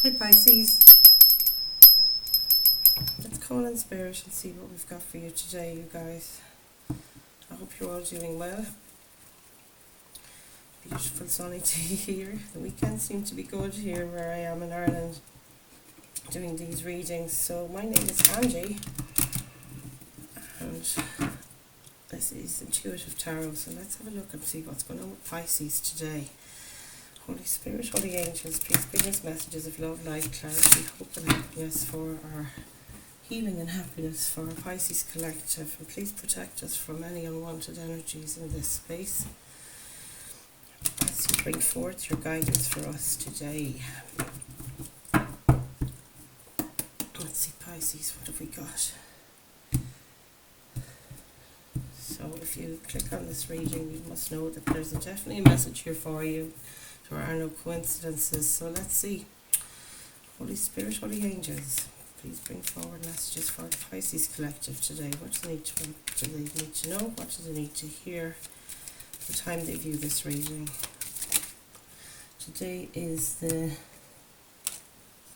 Hi Pisces, let's call in spirit and see what we've got for you today, you guys. I hope you're all doing well. Beautiful sunny day here. The weekend seemed to be good here where I am in Ireland doing these readings. So my name is Angie and this is Intuitive Tarot. So let's have a look and see what's going on with Pisces today. Holy Spirit, Holy Angels, please bring us messages of love, light, clarity, hope and happiness for our healing and happiness for our Pisces collective, and please protect us from any unwanted energies in this space as you bring forth your guidance for us today. Let's see, Pisces, what have we got? So if you click on this reading, you must know that there's definitely a message here for you. There are no coincidences. So let's see. Holy Spirit, Holy Angels, please bring forward messages for the Pisces collective today. What do they need to know? What do they need to hear the time they view this reading? Today is the,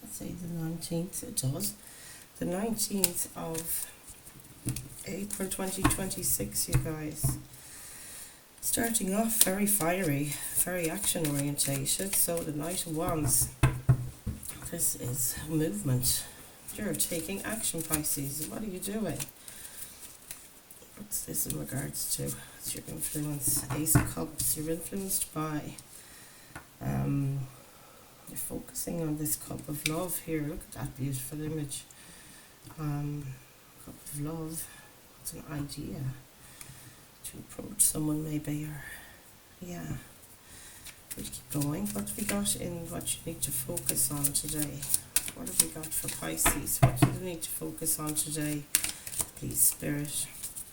let's say the 19th, it does. The 19th of April 2026, you guys. Starting off very fiery, very action orientated. So the Knight of Wands, this is movement. You're taking action, Pisces. What are you doing? What's this in regards to? It's your influence. Ace of Cups. You're influenced by, you're focusing on this cup of love here. Look at that beautiful image. Cup of love. It's an idea to approach someone maybe, or yeah. We'll keep going. What have we got in what you need to focus on today? What have we got for Pisces? What do you need to focus on today? Please, Spirit.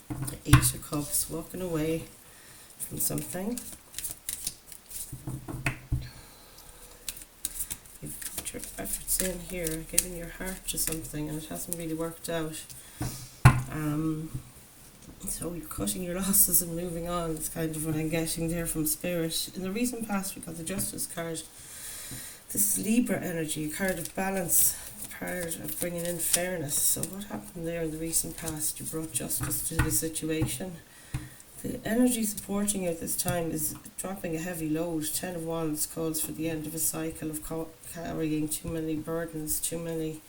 The Eight of Cups, walking away from something. You've put your efforts in here, giving your heart to something, and it hasn't really worked out. So you're cutting your losses and moving on. It's kind of what I'm getting there from Spirit. In the recent past, we got the Justice card. This is Libra energy, a card of balance, a card of bringing in fairness. So what happened there in the recent past? You brought justice to the situation. The energy supporting you at this time is dropping a heavy load. 10 of Wands calls for the end of a cycle of carrying too many burdens, too many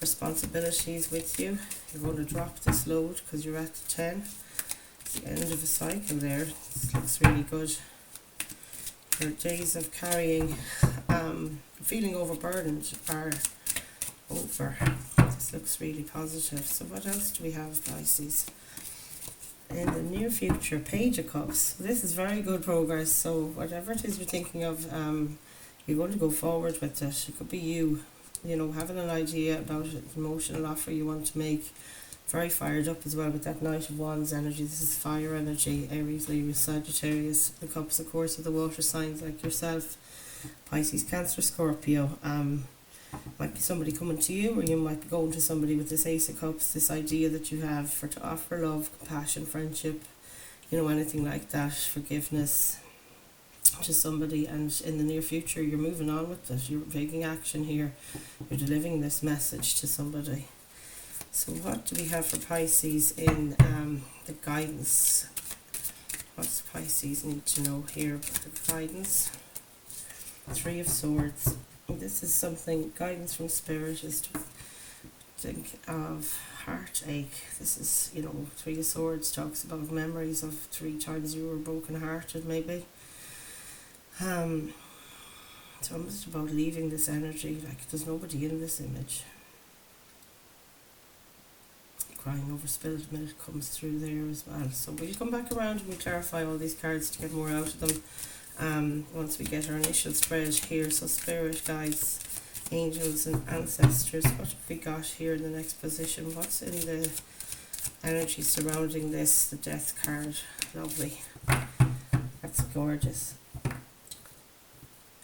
responsibilities with you. You're going to drop this load because you're at the 10. It's the end of a cycle there. This looks really good. Your days of carrying, feeling overburdened are over. This looks really positive. So what else do we have, Pisces? In the near future, Page of Cups. This is very good progress. So whatever it is you're thinking of, you're going to go forward with it. It could be you know, having an idea about an emotional offer you want to make. Very fired up as well with that Knight of Wands energy. This is fire energy. Aries, Leo, Sagittarius. The Cups, of course, are the water signs like yourself. Pisces, Cancer, Scorpio. Might be somebody coming to you, or you might be going to somebody with this Ace of Cups, this idea that you have for to offer love, compassion, friendship, you know, anything like that, forgiveness to somebody. And in the near future, you're moving on with it. You're taking action here. You're delivering this message to somebody. So what do we have for Pisces in the guidance? What does Pisces need to know here about the guidance? Three of Swords. This is something, guidance from Spirit is to think of heartache. This is, you know, Three of Swords talks about memories of 3 times you were broken hearted maybe. It's almost about leaving this energy, like there's nobody in this image. Crying over spilled milk comes through there as well. So we'll come back around and we'll clarify all these cards to get more out of them once we get our initial spread here. So Spirit, guides, angels and ancestors, what have we got here in the next position? What's in the energy surrounding this? The Death card. Lovely. That's gorgeous.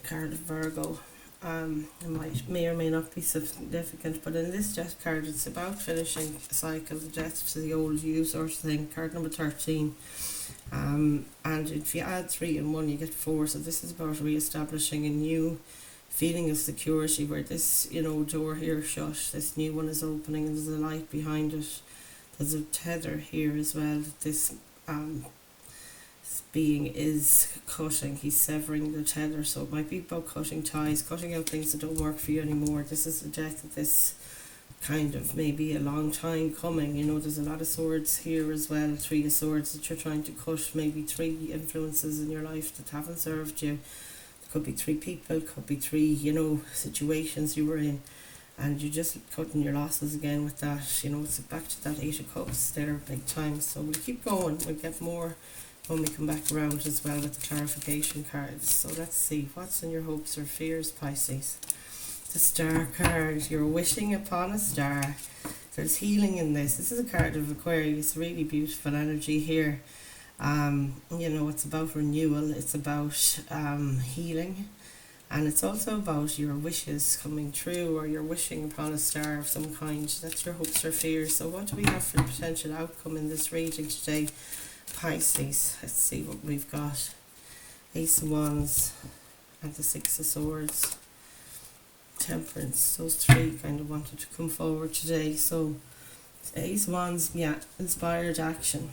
Card of Virgo. It may or may not be significant, but in this death card it's about finishing a cycle, the death to the old you sort of thing. Card number 13. And if you add 3 and 1 you get 4, so this is about re-establishing a new feeling of security where this, door here shut, this new one is opening and there's a light behind it. There's a tether here as well that this being is cutting. He's severing the tether, so it might be about cutting ties, cutting out things that don't work for you anymore. This is the death of this kind of maybe a long time coming. There's a lot of swords here as well, 3 of swords that you're trying to cut, maybe 3 influences in your life that haven't served you. There could be 3 people, could be 3, situations you were in, and you're just cutting your losses again with that. It's back to that 8 of cups there, big time. So we'll keep going, we'll get more when we come back around as well with the clarification cards. So let's see, what's in your hopes or fears, Pisces? The Star card, you're wishing upon a star. There's healing in this. This is a card of Aquarius, really beautiful energy here. It's about renewal, it's about healing, and it's also about your wishes coming true, or you're wishing upon a star of some kind. That's your hopes or fears. So what do we have for potential outcome in this reading today, Pisces? Let's see what we've got. Ace of Wands and the 6 of Swords. Temperance, those 3 kind of wanted to come forward today. So Ace of Wands, inspired action.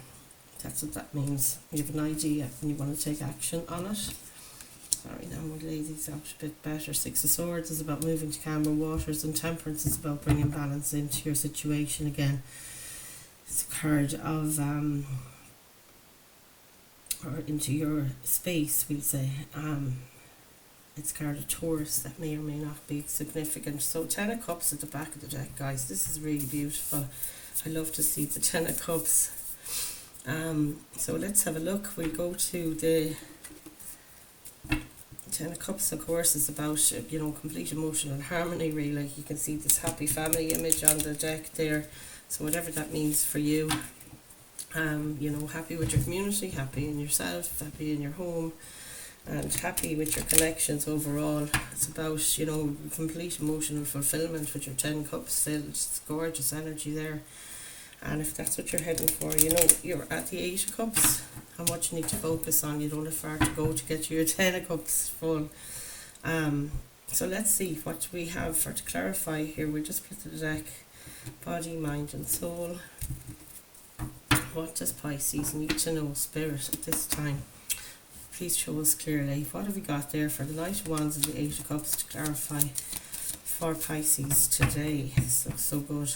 That's what that means. You have an idea and you want to take action on it. Sorry, now we'll lay these out a bit better. 6 of Swords is about moving to calmer waters, and Temperance is about bringing balance into your situation again. It's a card of or into your space, we'll say. It's a card of Taurus that may or may not be significant. So 10 of Cups at the back of the deck, guys. This is really beautiful. I love to see the 10 of Cups. So let's have a look. We'll go to the 10 of Cups, of course, is about, complete emotional harmony, really. You can see this happy family image on the deck there. So whatever that means for you, happy with your community, happy in yourself, happy in your home, and happy with your connections overall. It's about, complete emotional fulfillment with your 10 cups still. It's gorgeous energy there. And if that's what you're heading for, you're at the 8 of cups and what you need to focus on. You don't have far to go to get to your 10 of cups full. So let's see what we have to clarify here. We'll just put the deck, body, mind and soul. What does Pisces need to know, Spirit, at this time? Please show us clearly. What have we got there for the Knight of Wands and the 8 of Cups to clarify for Pisces today? This looks so good.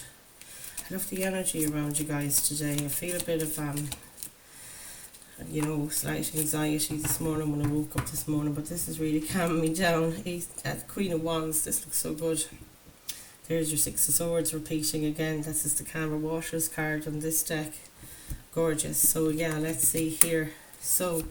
I love the energy around you guys today. I feel a bit of, slight anxiety this morning when I woke up this morning, but this is really calming me down. Queen of Wands, this looks so good. There's your 6 of Swords repeating again. This is the Calmer Waters card on this deck. Gorgeous. So yeah, let's see here. So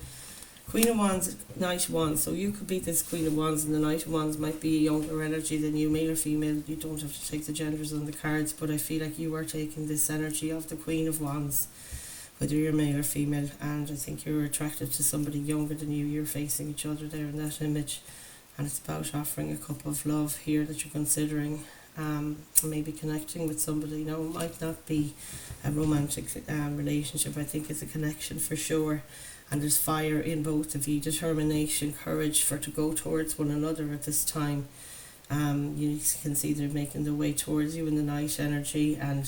Queen of Wands, Knight of Wands. So you could be this Queen of Wands, and the Knight of Wands might be a younger energy than you, male or female. You don't have to take the genders on the cards, but I feel like you are taking this energy of the Queen of Wands, whether you're male or female, and I think you're attracted to somebody younger than you. You're facing each other there in that image, and it's about offering a cup of love here that you're considering. Maybe connecting with somebody. Now, it might not be a romantic relationship. I think it's a connection for sure. And there's fire in both of you, determination, courage to go towards one another at this time. You can see they're making their way towards you in the night energy, and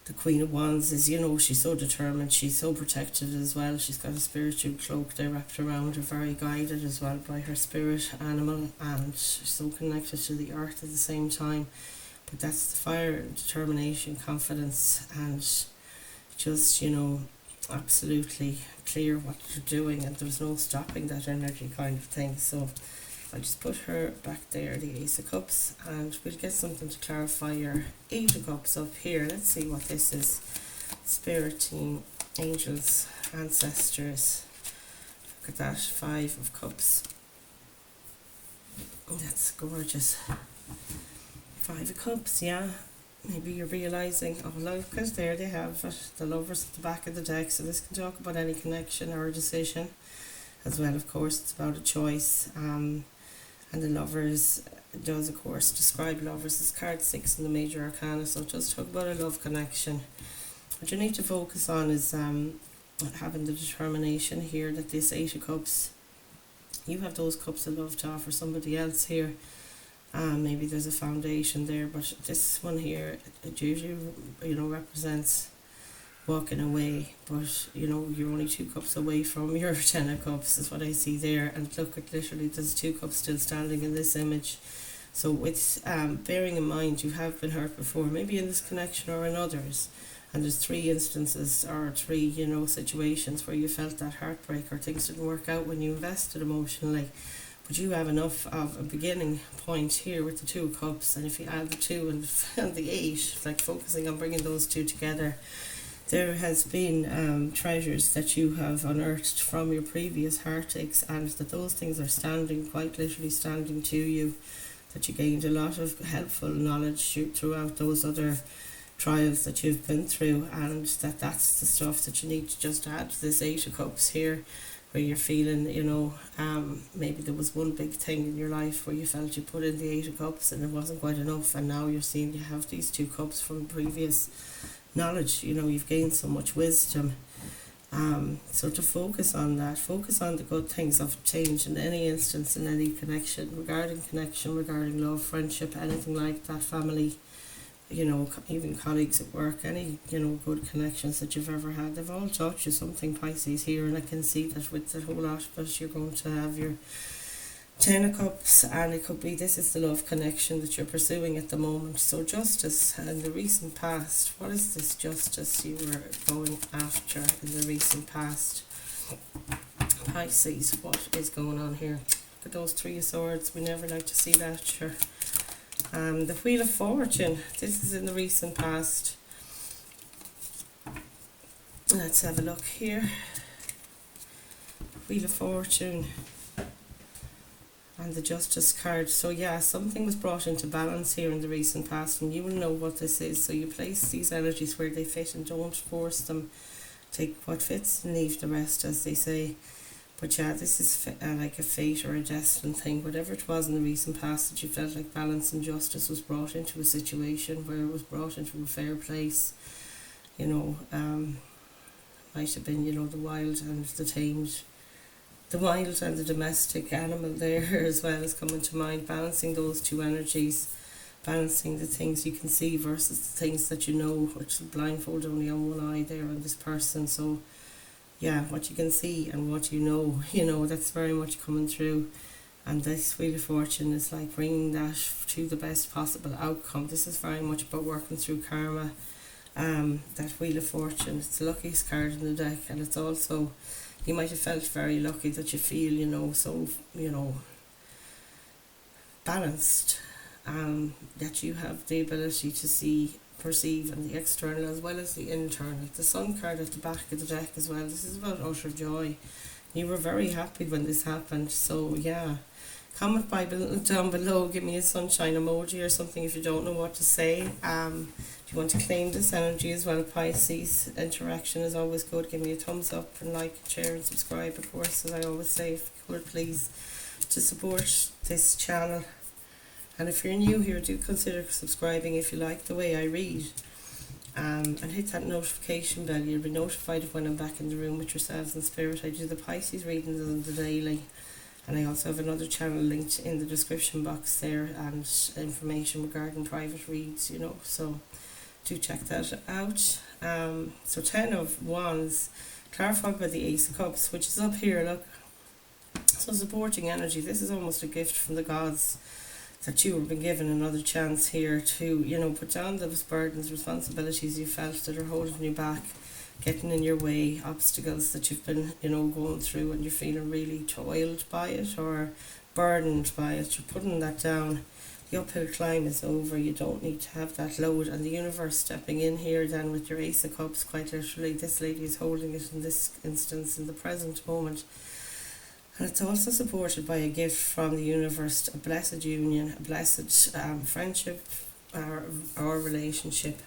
the Queen of Wands is, she's so determined, she's so protected as well. She's got a spiritual cloak there wrapped around her, very guided as well by her spirit animal, and she's so connected to the earth at the same time. But that's the fire, determination, confidence, and just, absolutely clear what you're doing, and there's no stopping that energy kind of thing. So I'll just put her back there, the Ace of Cups, and we'll get something to clarify your 8 of Cups up here. Let's see what this is. Spirit team, angels, ancestors. Look at that, 5 of Cups. That's gorgeous. 5 of Cups, yeah. Maybe you're realising, oh look, because there they have it, the Lovers at the back of the deck. So this can talk about any connection or a decision as well. Of course, it's about a choice. And the Lovers does, of course, describe lovers as card 6 in the major arcana. So it does talk about a love connection. What you need to focus on is having the determination here that this 8 of Cups You have those cups of love to offer somebody else here. Maybe there's a foundation there, but this one here, it usually, represents walking away, but you're only 2 cups away from your 10 of cups is what I see there. And look, at literally there's 2 cups still standing in this image. So with bearing in mind you have been hurt before, maybe in this connection or in others, and there's 3 instances or 3 situations where you felt that heartbreak or things didn't work out when you invested emotionally. But you have enough of a beginning point here with the 2 cups, and if you add the 2 and the 8, like focusing on bringing those 2 together, there has been treasures that you have unearthed from your previous heartaches, and that those things are standing, quite literally standing to you, that you gained a lot of helpful knowledge throughout those other trials that you've been through, and that's the stuff that you need to just add to this 8 of cups here, where you're feeling, maybe there was one big thing in your life where you felt you put in the 8 of cups and it wasn't quite enough, and now you're seeing you have these 2 cups from previous knowledge. You've gained so much wisdom. So to focus on that, focus on the good things of change in any instance, in any connection, regarding love, friendship, anything like that, family, even colleagues at work, any, good connections that you've ever had, they've all taught you something, Pisces, here. And I can see that with the whole lot of it, you're going to have your 10 of cups, and it could be this is the love connection that you're pursuing at the moment. So justice in the recent past, what is this justice you were going after in the recent past, Pisces? What is going on here? Look at those 3 of Swords, we never like to see that, sure. The Wheel of Fortune, this is in the recent past. Let's have a look here. Wheel of Fortune and the Justice card. So yeah, something was brought into balance here in the recent past, and you will know what this is. So you place these energies where they fit and don't force them. Take what fits and leave the rest, as they say. But yeah, this is like a fate or a destined thing. Whatever it was in the recent past that you felt like balance and justice was brought into a situation where it was brought into a fair place. Might have been, the wild and the tamed. The wild and the domestic animal there as well is coming to mind. Balancing those 2 energies. Balancing the things you can see versus the things that you know, which is blindfold only on one eye there on this person. So yeah, what you can see and what you know, that's very much coming through. And this Wheel of Fortune is like bringing that to the best possible outcome. This is very much about working through karma. That Wheel of Fortune, it's the luckiest card in the deck, and it's also, you might have felt very lucky that you feel, so, balanced, that you have the ability to perceive and the external as well as the internal. The Sun card at the back of the deck as well. This is about utter joy. You were very happy when this happened. So yeah, comment down below, give me a sunshine emoji or something if you don't know what to say. If you want to claim this energy as well, Pisces, interaction is always good. Give me a thumbs up and like, share and subscribe, of course, as I always say, if you could please, to support this channel. And if you're new here, do consider subscribing if you like the way I read. And hit that notification bell. You'll be notified of when I'm back in the room with yourselves in spirit. I do the Pisces readings on the daily. And I also have another channel linked in the description box there, and information regarding private reads, so do check that out. So 10 of Wands, clarified by the Ace of Cups, which is up here, look. So supporting energy. This is almost a gift from the gods, that you have been given another chance here to, put down those burdens, responsibilities you felt that are holding you back, getting in your way, obstacles that you've been, going through, and you're feeling really toiled by it or burdened by it. You're putting that down. The uphill climb is over. You don't need to have that load, and the universe stepping in here then with your Ace of Cups, quite literally. This lady is holding it in this instance in the present moment. And it's also supported by a gift from the universe, a blessed union, a blessed friendship or relationship.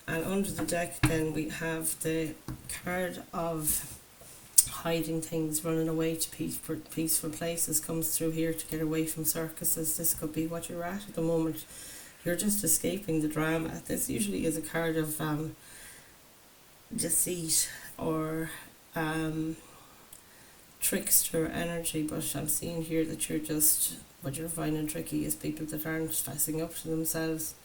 And under the deck then we have the card of hiding things, running away to peaceful places comes through here, to get away from circuses. This could be what you're at the moment. You're just escaping the drama. This usually is a card of deceit or trickster energy, but I'm seeing here that you're just, what you're finding tricky is people that aren't fessing up to themselves,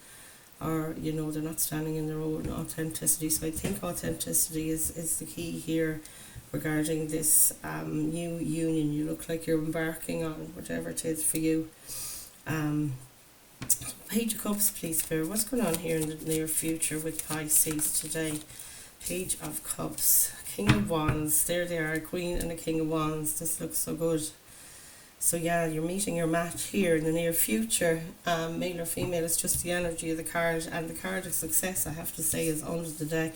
or you know, they're not standing in their own authenticity. So I think authenticity is the key here regarding this new union you look like you're embarking on, whatever it is for you. Page of Cups, please, Spirit. What's going on here in the near future with Pisces today? Page of Cups, King of Wands. There they are, Queen and a King of Wands. This looks so good. So yeah, you're meeting your match here in the near future. Male or female, it's just the energy of the card. And the card of success, I have to say, is under the deck.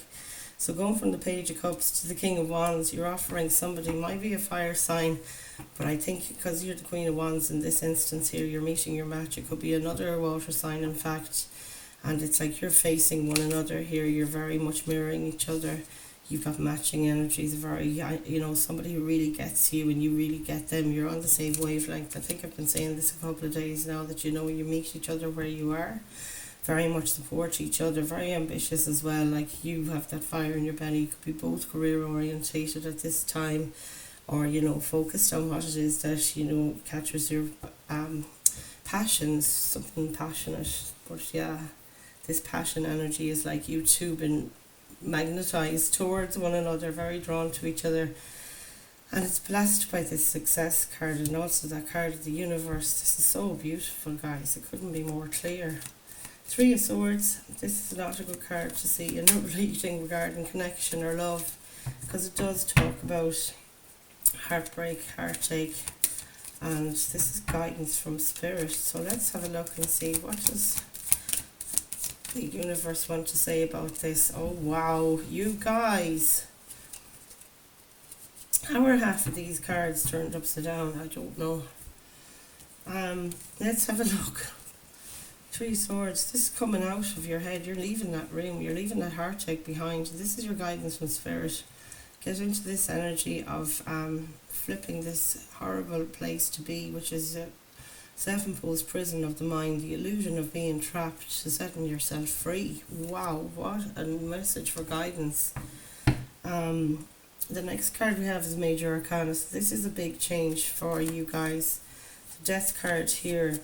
So going from the Page of Cups to the King of Wands, you're offering somebody, might be a fire sign, but I think because you're the Queen of Wands in this instance here, you're meeting your match. It could be another water sign, in fact, and it's like you're facing one another here. You're very much mirroring each other. You've got matching energies, very, you know, somebody who really gets you and you really get them. You're on the same wavelength. I think I've been saying this a couple of days now, that you know, you meet each other where you are. Very much support each other, very ambitious as well. Like, you have that fire in your belly. You could be both career orientated at this time, or you know, focused on what it is that, you know, catches your passions, something passionate. But yeah, this passion energy is like you two been magnetized towards one another, very drawn to each other, and it's blessed by this success card and also that card of the universe. This is so beautiful, guys. It couldn't be more clear. Three of Swords. This is not a good card to see in a reading regarding connection or love, because it does talk about heartbreak, heartache, and this is guidance from Spirit. So let's have a look and see, what does the universe want to say about this. Oh wow, you guys, how are half of these cards turned upside down? I don't know. Let's have a look. Three of Swords. This is coming out of your head. You're leaving that room. You're leaving that heartache behind. This is your guidance from Spirit. Get into this energy of flipping this horrible place to be, which is a self-imposed prison of the mind, the illusion of being trapped, to setting yourself free. Wow, what a message for guidance. The next card we have is Major Arcana. So this is a big change for you guys. The Death card here,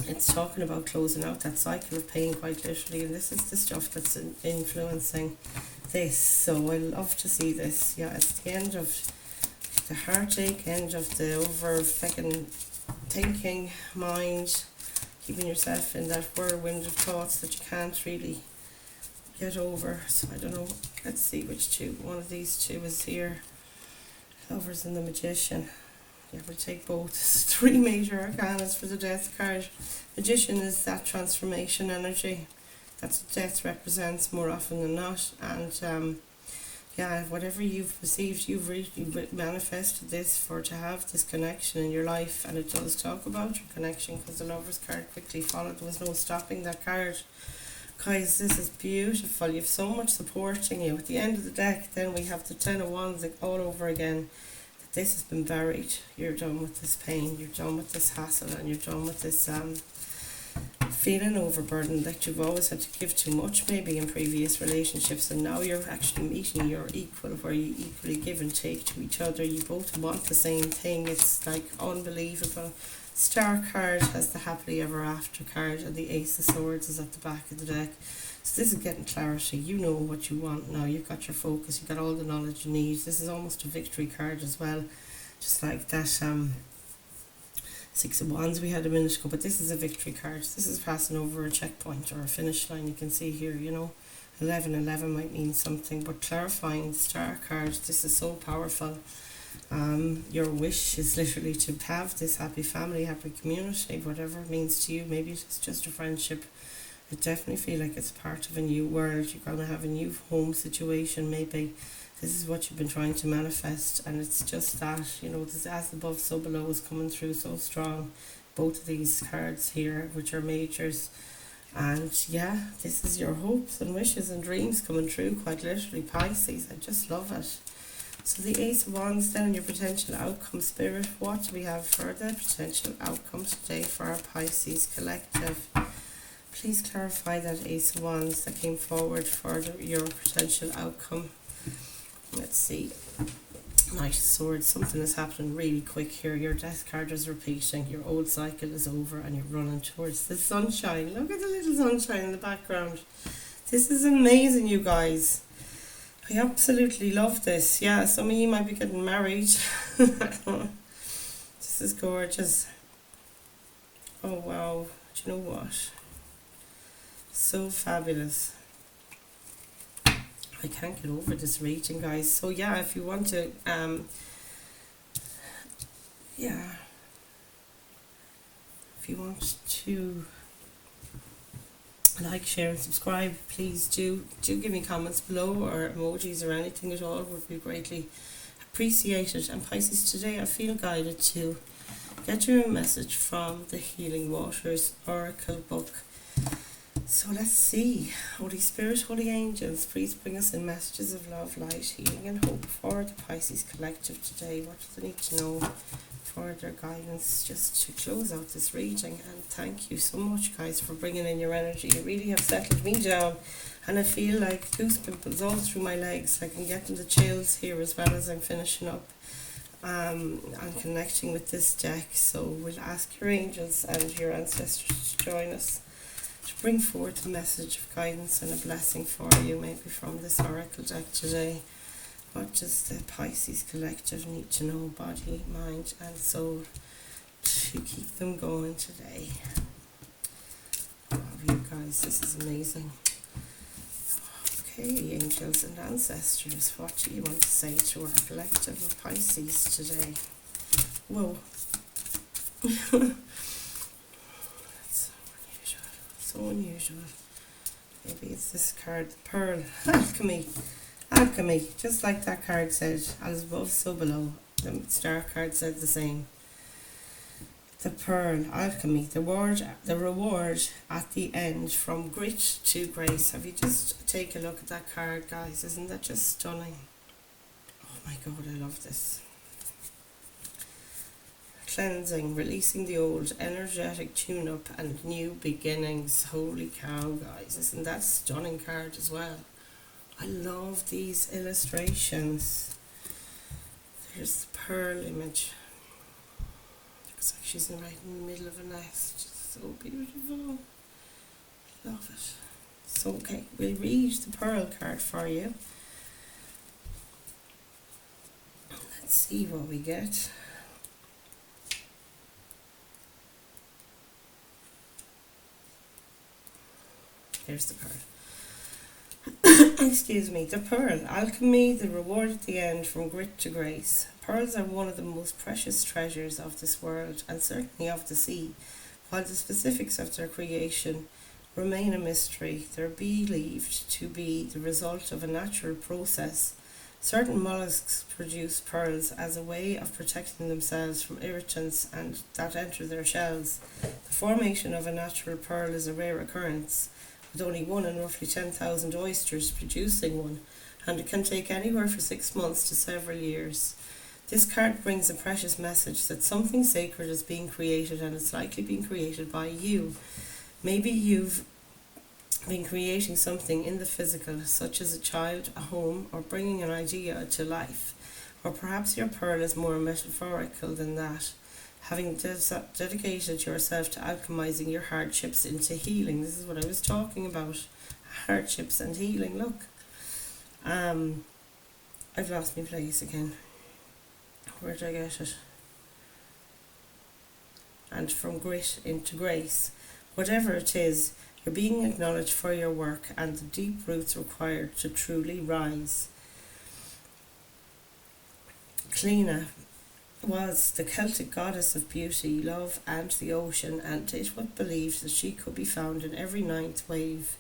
it's talking about closing out that cycle of pain, quite literally, and this is the stuff that's influencing this. So I love to see this. Yeah, it's the end of the heartache, end of the over thinking mind, keeping yourself in that whirlwind of thoughts that you can't really get over. So I don't know, let's see which two. One of these two is here. Lovers and the Magician. Yeah, we'll take both. Three major arcanas for the Death card. Magician is that transformation energy. That's what death represents more often than not. And yeah, whatever you've perceived, you've really manifested this for to have this connection in your life. And it does talk about your connection, because the Lover's card quickly followed. There was no stopping that card. Guys, this is beautiful. You have so much supporting you. At the end of the deck, then we have the Ten of Wands all over again. This has been buried. You're done with this pain. You're done with this hassle, and you're done with this feeling overburdened that you've always had to give too much, maybe in previous relationships, and now you're actually meeting your equal, where you equally give and take to each other. You both want the same thing. It's like unbelievable. Star card has the happily ever after card, and the Ace of Swords is at the back of the deck. So this is getting clarity. You know what you want now. You've got your focus. You've got all the knowledge you need. This is almost a victory card as well, just like that Six of Wands we had a minute ago. But this is a victory card. This is passing over a checkpoint or a finish line. You can see here, you know, 1111 might mean something, but clarifying the Star card, this is so powerful. Your wish is literally to have this happy family, happy community, whatever it means to you. Maybe it's just a friendship. I definitely feel like it's part of a new world. You're going to have a new home situation, maybe. This is what you've been trying to manifest, and it's just that, you know, this as above, so below is coming through so strong. Both of these cards here, which are majors. And yeah, this is your hopes and wishes and dreams coming true, quite literally, Pisces. I just love it. So the Ace of Wands, then, your potential outcome, Spirit. What do we have for the potential outcome today for our Pisces collective? Please clarify that Ace of Wands that came forward for your potential outcome. Let's see. Knight of Swords, something is happening really quick here. Your death card is repeating, your old cycle is over, and you're running towards the sunshine. Look at the little sunshine in the background. This is amazing, you guys. I absolutely love this. Yeah, some of you might be getting married. This is gorgeous. Oh wow, do you know what? So fabulous. I can't get over this reading, guys. So yeah, if you want to if you want to like, share and subscribe, please do give me comments below, or emojis or anything at all would be greatly appreciated. And Pisces, today I feel guided to get you a message from the Healing Waters Oracle book. So let's see. Holy Spirit, Holy Angels, please bring us in messages of love, light, healing and hope for the Pisces collective today. What do they need to know for their guidance, just to close out this reading? And thank you so much, guys, for bringing in your energy. You really have settled me down, and I feel like goosebumps all through my legs. I can get the chills here as well as I'm finishing up and connecting with this deck. So we'll ask your angels and your ancestors to join us to bring forth a message of guidance and a blessing for you, maybe from this oracle deck today. What does the Pisces collective need to know, body, mind and soul, to keep them going today? Wow, you guys, this is amazing. Okay, angels and ancestors, what do you want to say to our collective of Pisces today? Whoa. That's so unusual. Maybe it's this card, the Pearl. Alchemy. Alchemy, just like that card said, as above so below. The star card said the same. The Pearl, Alchemy, the reward at the end, from grit to grace. Have you just take a look at that card, guys? Isn't that just stunning? Oh my god, I love this. Cleansing, releasing the old, energetic tune-up and new beginnings. Holy cow, guys, isn't that stunning card as well? I love these illustrations. There's the pearl image. Looks like she's right in the middle of a nest. It's so beautiful. Love it. So, okay, we'll read the pearl card for you. Let's see what we get. Here's the card. Excuse me. The Pearl, Alchemy, the reward at the end, from grit to grace. Pearls are one of the most precious treasures of this world, and certainly of the sea. While the specifics of their creation remain a mystery, they're believed to be the result of a natural process. Certain mollusks produce pearls as a way of protecting themselves from irritants and that enter their shells. The formation of a natural pearl is a rare occurrence, with only 1 in roughly 10,000 oysters producing one, and it can take anywhere from 6 months to several years. This card brings a precious message that something sacred is being created, and it's likely being created by you. Maybe you've been creating something in the physical, such as a child, a home, or bringing an idea to life. Or perhaps your pearl is more metaphorical than that, having dedicated yourself to alchemizing your hardships into healing. This is what I was talking about, hardships and healing. Look, I've lost my place again. Where did I get it? And from grit into grace. Whatever it is, you're being acknowledged for your work and the deep roots required to truly rise. Clíona was the Celtic goddess of beauty, love and the ocean, and it was believed that she could be found in every ninth wave.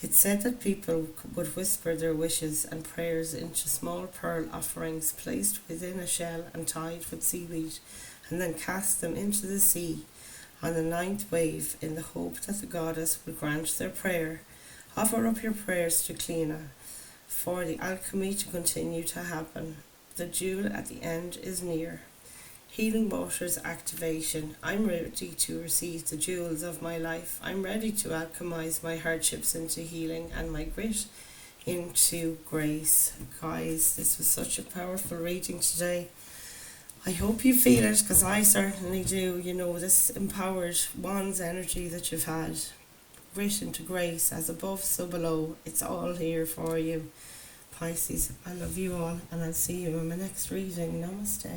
It's said that people would whisper their wishes and prayers into small pearl offerings placed within a shell and tied with seaweed, and then cast them into the sea on the ninth wave in the hope that the goddess would grant their prayer. Offer up your prayers to Clíona for the alchemy to continue to happen. The jewel at the end is near. Healing Waters activation. I'm ready to receive the jewels of my life. I'm ready to alchemize my hardships into healing and my grit into grace. Guys, this was such a powerful reading today. I hope you feel it, because I certainly do. You know, this empowered wands energy that you've had, grit into grace, as above so below. It's all here for you, Pisces. I love you all, and I'll see you in my next reading. Namaste.